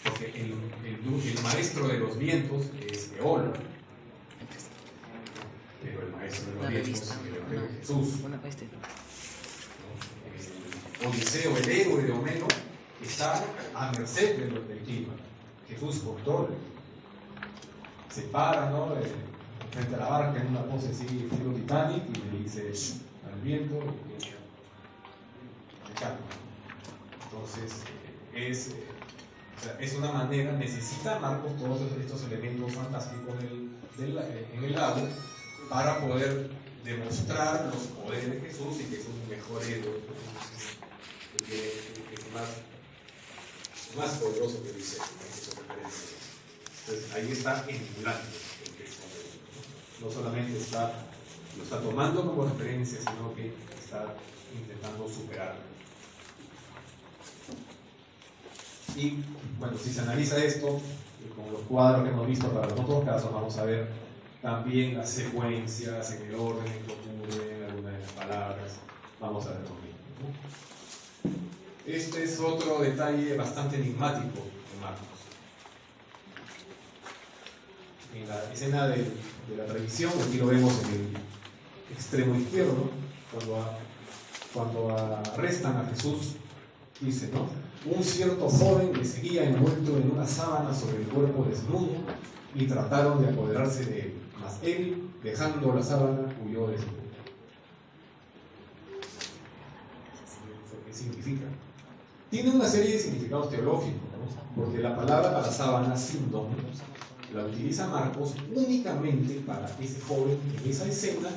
porque el maestro de los vientos es Eolo, pero el maestro de los vientos es Jesús. Odiseo, el héroe de Homero, está a merced del clima. Jesús controla. Se para, ¿no?, frente a la barca en una pose así, estilo Titanic, y le dice al viento y se calma. Entonces, es una manera, necesita Marcos todos estos elementos fantásticos en el lago para poder demostrar los poderes de Jesús y que es un mejor héroe, que es más poderoso que dice. Entonces ahí está emulando el texto. No solamente lo está tomando como referencia, sino que está intentando superarlo. Y bueno, si se analiza esto, con los cuadros que hemos visto para los otros casos, vamos a ver también las secuencias en el orden en que ocurren algunas de las palabras. Vamos a ver lo mismo. Este es otro detalle bastante enigmático de Marcos. En la escena de la tradición, aquí lo vemos en el extremo izquierdo, cuando arrestan a Jesús, dice, ¿no? Un cierto joven le seguía envuelto en una sábana sobre el cuerpo desnudo y trataron de apoderarse de él, mas él, dejando la sábana, huyó de su cuerpo. ¿Qué significa? Tiene una serie de significados teológicos, ¿no? Porque la palabra para sábana, síndon, la utiliza Marcos únicamente para ese joven en esa escena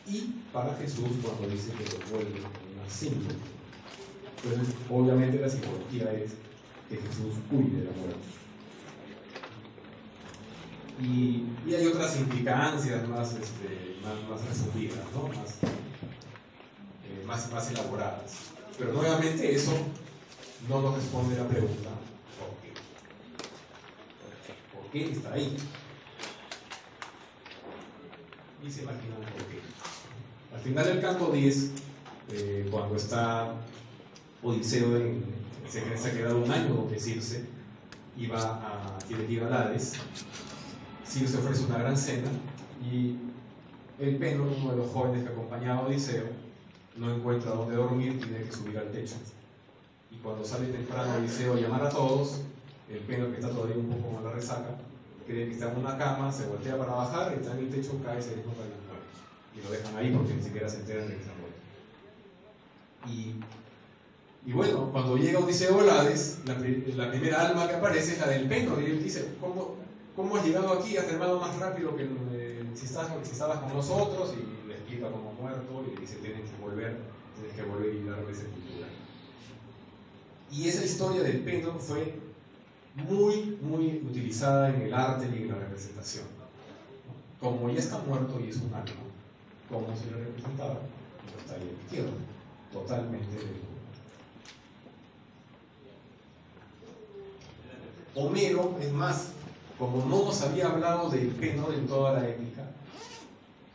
y para Jesús cuando dice que lo vuelve una síndon. Entonces, obviamente la simbología es que Jesús huye de la muerte. Y hay otras implicancias más refundidas, ¿no? más elaboradas. Pero nuevamente eso no nos responde la pregunta ¿por qué? ¿Por qué está ahí? Y se imaginan por qué. Al final del canto 10, cuando está Odiseo se ha quedado un año donde Circe tiene que ir a Hades. Circe ofrece una gran cena y el Penor, uno de los jóvenes que acompañaba a Odiseo, no encuentra dónde dormir, tiene que subir al techo. Y cuando sale temprano Odiseo a llamar a todos, el Penor, que está todavía un poco con la resaca, cree que está en una cama, se voltea para bajar, está en el techo, cae, se desnuda y muere. Y lo dejan ahí porque ni siquiera se enteran de que se ha muerto. Y bueno, cuando llega Odiseo a Hades, la primera alma que aparece es la del Penor, y él dice, ¿cómo has llegado aquí? Has remado más rápido que si estabas con nosotros, y le explica cómo ha muerto, y le dice, tienes que volver y darle sepultura. Y esa historia del Penor fue muy, muy utilizada en el arte y en la representación. Como ya está muerto y es un alma, ¿cómo se le representaba? Pues está ahí a la izquierda, totalmente de Homero, es más, como no nos había hablado del Penor en toda la épica,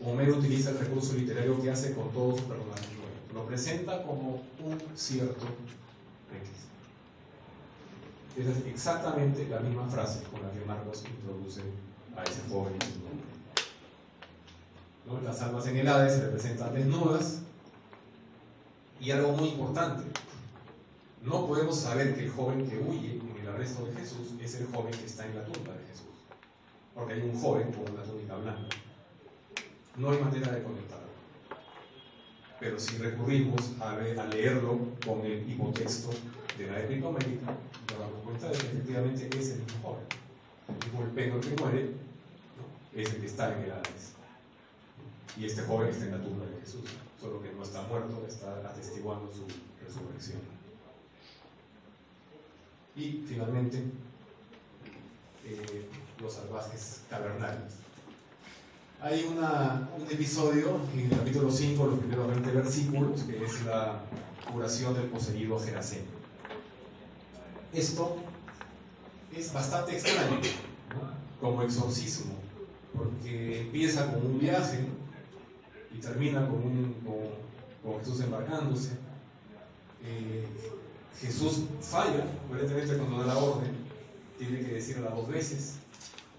Homero utiliza el recurso literario que hace con todos sus personajes nuevos. Lo presenta como un cierto X. Esa es exactamente la misma frase con la que Marcos introduce a ese joven en su nombre. ¿No? Las almas en el Hades se representan desnudas, y algo muy importante, no podemos saber que el joven que huye en el arresto de Jesús es el joven que está en la tumba de Jesús, porque hay un joven con una túnica blanca. No hay manera de conectarlo. Pero si recurrimos a leerlo con el hipotexto de la épica homérica, nos damos cuenta de que efectivamente es el mismo joven. El mismo Penor que muere, ¿no?, es el que está en el Hades. Y este joven está en la tumba de Jesús, solo que no está muerto, está atestiguando su resurrección. Y finalmente, los salvajes cavernarios. Hay un episodio en el capítulo 5, los primeros 20 versículos, que es la curación del poseído Geraseno. Esto es bastante extraño, ¿no?, como exorcismo, porque empieza con un viaje, ¿no?, y termina con Jesús embarcándose. Jesús falla, aparentemente, cuando da la orden, tiene que decirla 2 veces,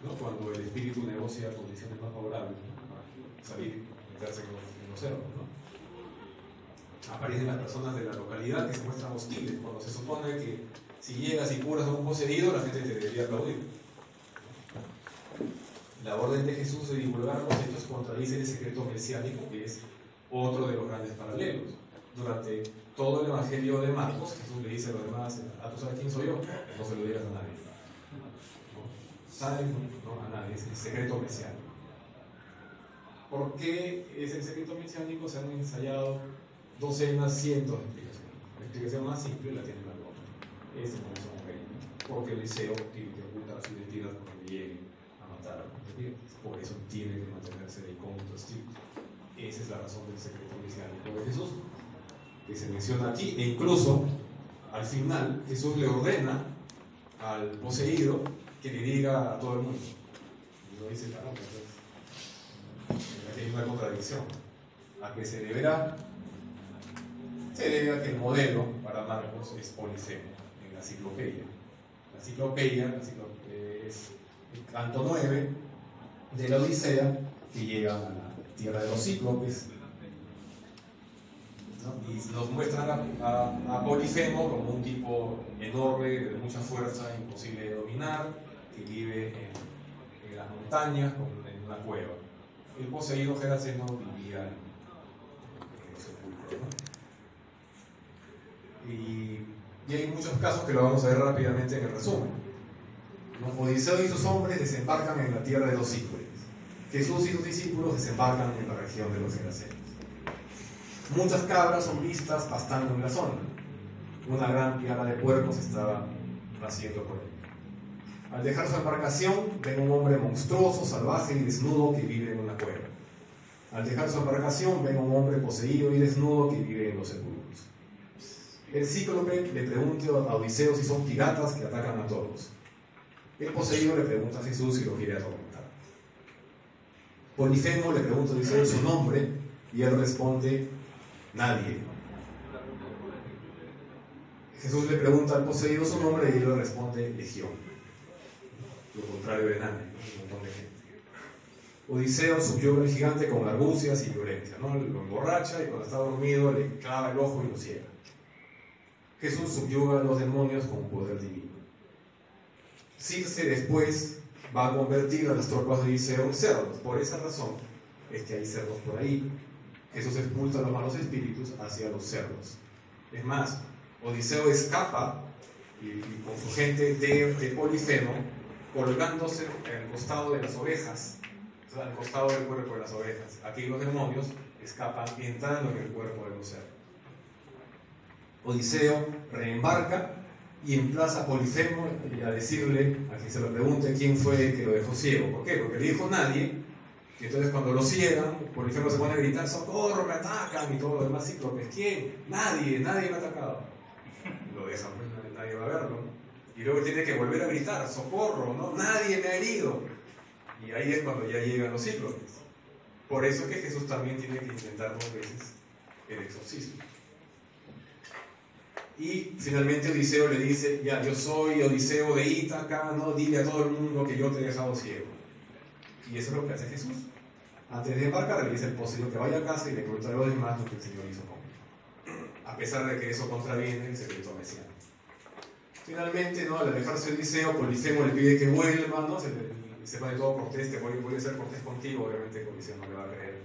¿no? Cuando el espíritu negocia condiciones más favorables, ¿no? Para salir y meterse en los cerdos, ¿no? Aparecen las personas de la localidad que se muestran hostiles, cuando se supone que si llegas y curas a un poseído, la gente te debería aplaudir. La orden de Jesús de divulgar los hechos contradice el secreto mesiánico, que es otro de los grandes paralelos. Durante todo el Evangelio de Marcos, Jesús le dice a los demás: ¿tú sabes quién soy yo? No se lo digas a nadie. ¿Saben? No, a nadie, es el secreto mesiánico. ¿Por qué es el secreto mesiánico? Se han ensayado docenas, cientos de explicaciones. La explicación más simple la tiene Marcos. Es como son mujeres, porque Eliseo tiene que ocultar su identidad cuando llegue a matar a los judíos. Por eso tiene que mantenerse de incógnito estricto. Esa es la razón del secreto mesiánico de Jesús, que se menciona aquí, e incluso al final Jesús le ordena al poseído que le diga a todo el mundo. Y uno dice: claro, pues aquí hay una contradicción. ¿A qué se deberá? Se debe a que el modelo para Marcos es Polifemo en la Ciclopeia. La Ciclopeia es el canto 9 de la Odisea, que llega a la tierra de los cíclopes, ¿no? Y nos muestran a Polifemo como un tipo enorme, de mucha fuerza, imposible de dominar, que vive en las montañas, en una cueva. El poseído Geraseno vivía en el sepulcro, ¿no? Y hay muchos casos que lo vamos a ver rápidamente en el resumen. Odiseo y sus hombres desembarcan en la tierra de los cíclopes. Jesús y sus discípulos desembarcan en la región de los Gerasenos. Muchas cabras son vistas pastando en la zona. Una gran piara de puercos estaba naciendo por ahí. Al dejar su embarcación, ven un hombre monstruoso, salvaje y desnudo que vive en una cueva. Al dejar su embarcación, ven un hombre poseído y desnudo que vive en los sepulcros. El cíclope le pregunta a Odiseo si son piratas que atacan a todos. El poseído le pregunta a Jesús si lo quiere atormentar. Polifemo le pregunta a Odiseo su nombre y él responde: nadie. Jesús le pregunta al poseído su nombre y él le responde: legión. Lo contrario de nadie, un montón de gente. Odiseo subyuga al gigante con argucias y violencia, ¿no? Lo emborracha y cuando está dormido le clava el ojo y lo ciega. Jesús subyuga a los demonios con poder divino. Circe después va a convertir a las tropas de Odiseo en cerdos. Por esa razón es que hay cerdos por ahí. Jesús expulsa a los malos espíritus hacia los cerdos. Es más, Odiseo escapa y con su gente de Polifemo, colgándose en el costado de las ovejas, o sea, al costado del cuerpo de las ovejas. Aquí los demonios escapan entrando en el cuerpo de los cerdos. Odiseo reembarca y emplaza a Polifemo a decirle, a quien se lo pregunte, quién fue el que lo dejó ciego. ¿Por qué? Porque le dijo nadie. Y entonces cuando lo ciegan, Polifemo se pone a gritar: ¡socorro, me atacan! Y todo lo demás cíclopes: ¿quién? Nadie me ha atacado. Lo dejan, pues nadie va a verlo, ¿no? Y luego tiene que volver a gritar: ¡socorro! ¿No? Nadie me ha herido. Y ahí es cuando ya llegan los cíclopes. Por eso es que Jesús también tiene que intentar 2 veces el exorcismo. Y finalmente Odiseo le dice: ya, yo soy Odiseo de Ítaca, ¿no? Dile a todo el mundo que yo te he dejado ciego. Y eso es lo que hace Jesús. Antes de embarcar, le dice al poseído que vaya a casa y le cuente a los demás lo que el Señor hizo conmigo, a pesar de que eso contraviene el secreto mesiánico. Finalmente, ¿no? Al alejarse Odiseo, Polifemo le pide que vuelva, ¿no? Se pone todo cortés, que voy a ser cortés contigo. Obviamente Odiseo no le va a creer,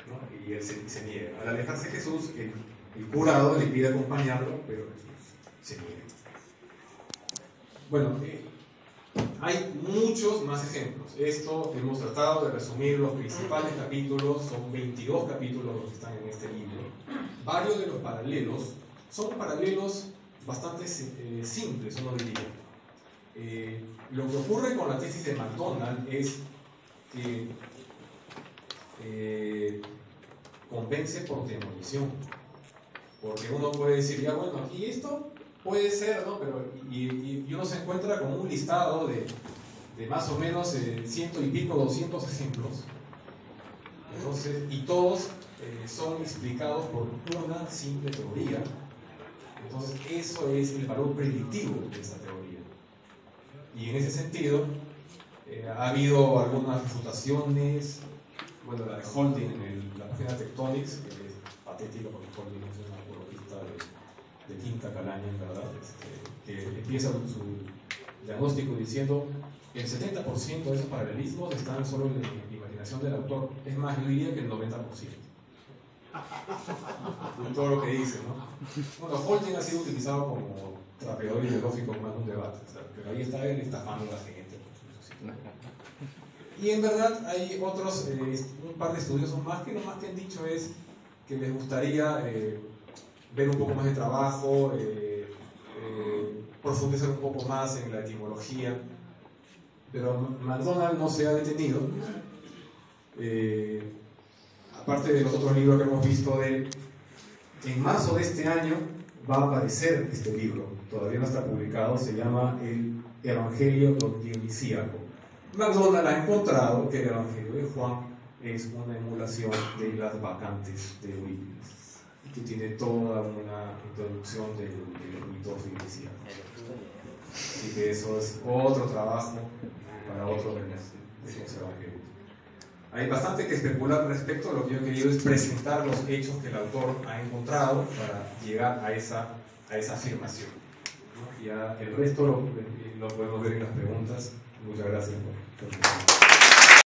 ¿no? Y él se niega. Al alejarse Jesús, el curado le pide acompañarlo, pero Jesús se niega. Bueno, hay muchos más ejemplos. Esto hemos tratado de resumir los principales capítulos. Son 22 capítulos los que están en este libro. Varios de los paralelos son paralelos bastante simples, uno diría. Lo que ocurre con la tesis de MacDonald es que convence por demolición. Porque uno puede decir: ya, bueno, aquí esto puede ser, ¿no? Pero, y uno se encuentra con un listado de más o menos 100 y pico, 200 ejemplos. Entonces, y todos son explicados por una simple teoría. Entonces, eso es el valor predictivo de esta teoría. Y en ese sentido, ha habido algunas refutaciones, bueno, la de Holding en la página Tectonics, que es patética porque Holding es una ecologista de quinta calaña, en verdad, que empieza su diagnóstico diciendo que el 70% de esos paralelismos están solo en la imaginación del autor. Es más, yo diría que el 90%. En todo lo que dice, ¿no? Bueno, Holding ha sido utilizado como trapeador ideológico más de un debate, ¿sabes? Pero ahí está él estafando a la gente. Y en verdad hay otros, un par de estudiosos más que lo más que han dicho es que les gustaría ver un poco más de trabajo, profundizar un poco más en la etimología, pero MacDonald no se ha detenido. Aparte de los otros libros que hemos visto en marzo de este año va a aparecer este libro, todavía no está publicado, se llama El Evangelio Dionisíaco. MacDonald ha encontrado que el Evangelio de Juan es una emulación de las vacantes de Eurípides, que tiene toda una introducción del mito dionisíaco. Así que eso es otro trabajo para otro de los evangelios. Hay bastante que especular al respecto. Lo que yo he querido es presentar los hechos que el autor ha encontrado para llegar a esa afirmación, ¿no? Ya el resto lo podemos ver en las preguntas. Muchas gracias por